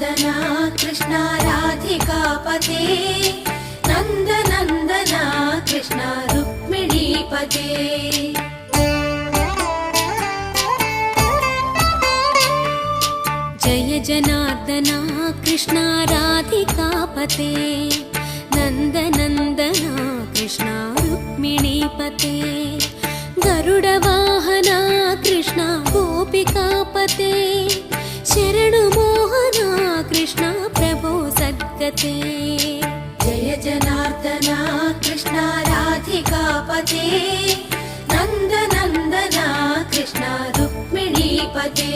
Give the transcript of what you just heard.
जनार्दना कृष्ण राधिकापते नन्दनन्दना कृष्ण रुक्मिणीपते जय जनार्दना कृष्ण राधिकापते नन्दनन्दना कृष्ण रुक्मिणीपते गरुडवाहना कृष्ण गोपिकापते शरणुमोहना कृष्ण प्रभो सद्गते जय जनार्दना कृष्ण राधिकापते नन्दनन्दना कृष्ण रुक्मिणीपते